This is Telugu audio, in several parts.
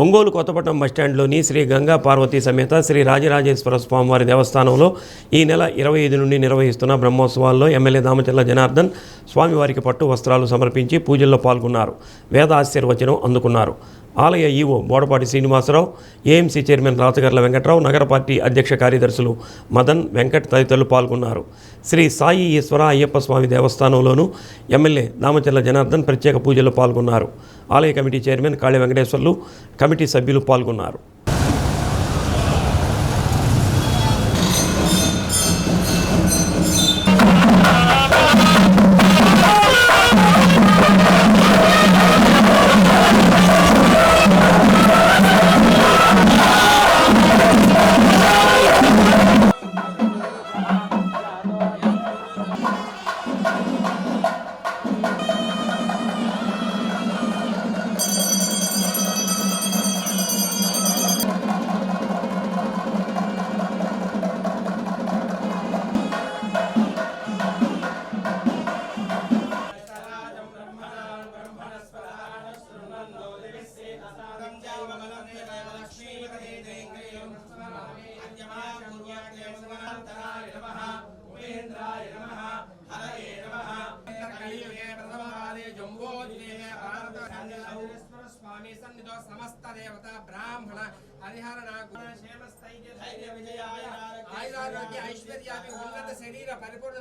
ఒంగోలు కొత్తపట్నం బస్టాండ్లోని శ్రీ గంగా పార్వతీ సమేత శ్రీ రాజరాజేశ్వర స్వామివారి దేవస్థానంలో ఈ నెల 25 నుండి నిర్వహిస్తున్న బ్రహ్మోత్సవాల్లో ఎమ్మెల్యే దామచర్ల జనార్దన్ స్వామివారికి పట్టు వస్త్రాలు సమర్పించి పూజల్లో పాల్గొన్నారు. వేద ఆశీర్వచనం అందుకున్నారు. ఆలయ EO Bodapati Srinivasarao, AMC chairman Rachagarla Venkatrao, నగర పార్టీ అధ్యక్ష కార్యదర్శులు మదన్, వెంకట్ తదితరులు పాల్గొన్నారు. శ్రీ సాయి ఈశ్వర అయ్యప్ప స్వామి దేవస్థానంలోనూ ఎమ్మెల్యే దామచర్ల జనార్దన్ ప్రత్యేక పూజల్లో పాల్గొన్నారు. ఆలయ committee chairman Kali Venkateswarlu, committee సభ్యులు పాల్గొన్నారు. समस्त देवता ब्राह्मण हरिहर धैर्य विजय आयुरारोग्य ऐश्वर्याभि उन्नत शरीर परिपूर्ण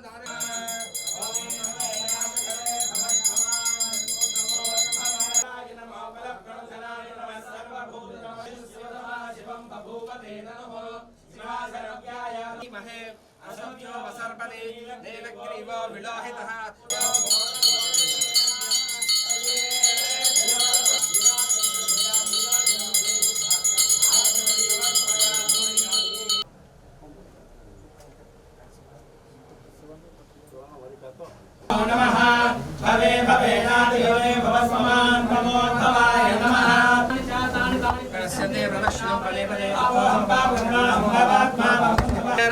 नमः भवे भवेनादि भवे भवस्ममान् प्रमोद्धवाय नमः प्रसन्ने प्रदक्षिणं पदे पदे अहं पापं भवात्मा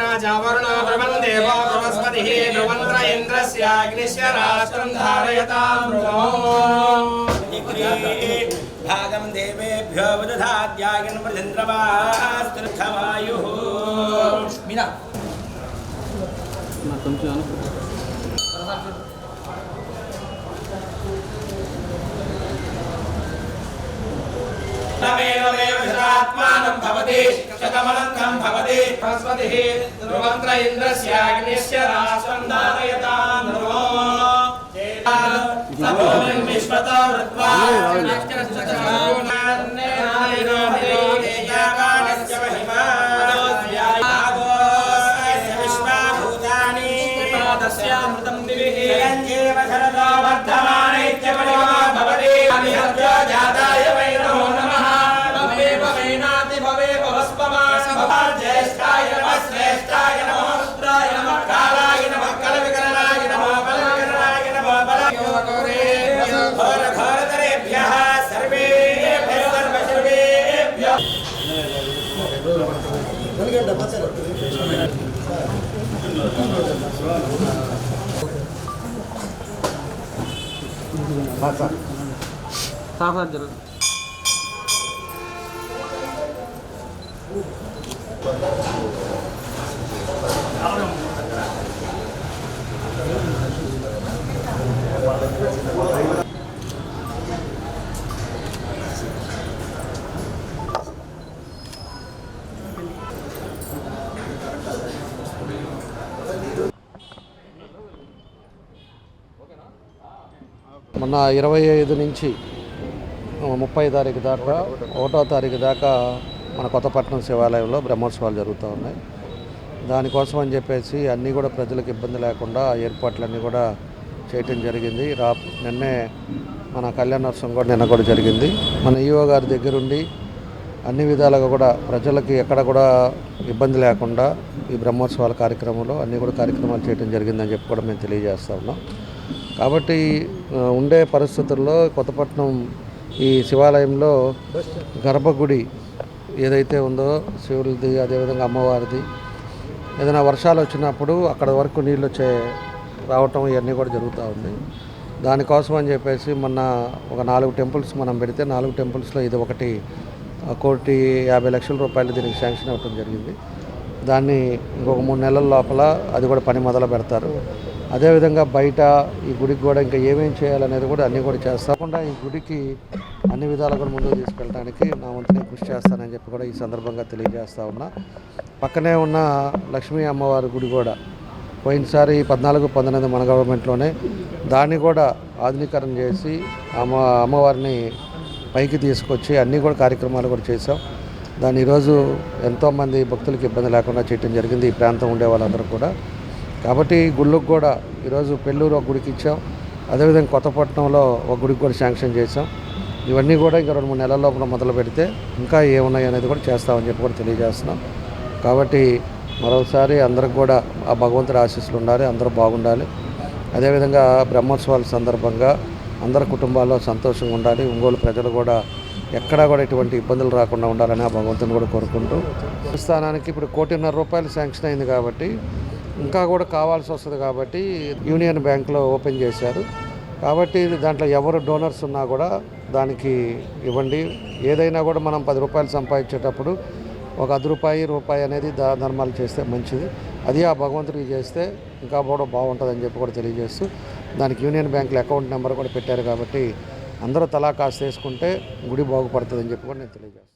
राजा वरुणो ब्रह्मन् देवो बृहस्पतिः ब्रह्मन्त्र इन्द्रस्य अग्निस्य राष्ट्रं धारयतां भागं देवेभ्यो वदधाद्यायन् प्रचन्द्रवास्तुर्खमायुः मीना नमेव विश्रात्मानं भवति शतमनन्तं भवति बृहस्पतिः ध्रुवन्त्र इन्द्रस्य अग्निस्य राष्ट्रं धारयतां ध्रुवो सभोमिं विश्वतो वृत्वा नक्षत्रचक्रोन्नेनायनोहयोगेयावानस्य महिमा विश्वाभूतानि तस्यामृतं दिविः चिरञ्जीव शरदो वर्धमानैत्यपरिमा भवति अमिहत्यो जाताय वै नमो नमः ज्येष्ठाय नमः श्रेष्ठाय नमः रुद्राय नमः कालाय नमः कलविकरणाय नमः बलविकरणाय नमः बलयोगोरेभ्यः घोरघोरतरेभ्यः सर्वेभ्यः सर्वशर्वेभ्यः साफ जरूर మొన్న 25 నుంచి 30 తారీఖు దాకా 1వ తారీఖు దాకా మన కొత్తపట్నం శివాలయంలో బ్రహ్మోత్సవాలు జరుగుతూ ఉన్నాయి. దానికోసం అని చెప్పేసి అన్నీ కూడా ప్రజలకు ఇబ్బంది లేకుండా ఏర్పాట్లన్నీ కూడా చేయటం జరిగింది. నిన్నే మన కళ్యాణోత్సవం కూడా నిన్న కూడా జరిగింది. మన ఈఓ గారి దగ్గరుండి అన్ని విధాలుగా కూడా ప్రజలకి ఎక్కడ కూడా ఇబ్బంది లేకుండా ఈ బ్రహ్మోత్సవాల కార్యక్రమంలో అన్నీ కూడా కార్యక్రమాలు చేయడం జరిగిందని చెప్పి కూడా మేము తెలియజేస్తూ ఉన్నాం. కాబట్టి ఉండే పరిస్థితుల్లో కొత్తపట్నం ఈ శివాలయంలో గర్భగుడి ఏదైతే ఉందో శివుడిది, అదేవిధంగా అమ్మవారిది, ఏదైనా వర్షాలు వచ్చినప్పుడు అక్కడ వరకు నీళ్ళు రావటం ఇవన్నీ కూడా జరుగుతూ ఉంది. దానికోసం అని చెప్పేసి మొన్న ఒక 4 టెంపుల్స్ మనం పెడితే 4 టెంపుల్స్లో ఇది ఒకటి 1,50,00,000 దీనికి శాంక్షన్ అవ్వడం జరిగింది. దాన్ని ఇంకొక 3 నెలల లోపల అది కూడా పని మొదలు పెడతారు. అదేవిధంగా బయట ఈ గుడికి కూడా ఇంకా ఏమేం చేయాలనేది కూడా అన్నీ కూడా చేస్తాకుండా ఈ గుడికి అన్ని విధాలు కూడా ముందుకు తీసుకెళ్ళడానికి నా వంతునే కృషి చేస్తానని చెప్పి కూడా ఈ సందర్భంగా తెలియజేస్తా ఉన్నా. పక్కనే ఉన్న లక్ష్మీ అమ్మవారి గుడి కూడా పోయినసారి 14-19 మన గవర్నమెంట్లోనే దాన్ని కూడా ఆధునీకరణ చేసి అమ్మవారిని పైకి తీసుకొచ్చి అన్నీ కూడా కార్యక్రమాలు కూడా చేసాం. దాన్ని ఈరోజు ఎంతోమంది భక్తులకు ఇబ్బంది లేకుండా చేయడం జరిగింది ఈ ప్రాంతం ఉండే వాళ్ళందరూ కూడా. కాబట్టి గుళ్ళకు కూడా ఈరోజు పెళ్ళూరు ఒక గుడికి ఇచ్చాం, అదేవిధంగా కొత్తపట్నంలో ఒక గుడికి కూడా శాంక్షన్ చేసాం. ఇవన్నీ కూడా ఇంకా 2-3 నెలల లోపల మొదలు పెడితే ఇంకా ఏమున్నాయి అనేది కూడా చేస్తామని చెప్పి కూడా తెలియజేస్తున్నాం. కాబట్టి మరోసారి అందరికి కూడా ఆ భగవంతుడి ఆశీస్సులు ఉండాలి, అందరూ బాగుండాలి. అదేవిధంగా బ్రహ్మోత్సవాల సందర్భంగా అందరి కుటుంబాల్లో సంతోషంగా ఉండాలి. ఒంగోలు ప్రజలు కూడా ఎక్కడా కూడా ఎటువంటి ఇబ్బందులు రాకుండా ఉండాలని ఆ భగవంతుని కూడా కోరుకుంటూ స్థానానికి ఇప్పుడు ₹1,50,00,000 శాంక్షన్ అయింది కాబట్టి ఇంకా కూడా కావాల్సి వస్తుంది కాబట్టి యూనియన్ బ్యాంక్లో ఓపెన్ చేశారు. కాబట్టి దాంట్లో ఎవరు డోనర్స్ ఉన్నా కూడా దానికి ఇవ్వండి. ఏదైనా కూడా మనం ₹10 సంపాదించేటప్పుడు ఒక ₹10 అనేది ధర్మాలు చేస్తే మంచిది. అది ఆ భగవంతుడికి చేస్తే ఇంకా కూడా బాగుంటుందని చెప్పి కూడా తెలియజేస్తూ దానికి యూనియన్ బ్యాంకులో అకౌంట్ నెంబర్ కూడా పెట్టారు. కాబట్టి అందరూ తలా కాస్త వేసుకుంటే గుడి బాగుపడుతుందని చెప్పి కూడా నేను తెలియజేస్తాను.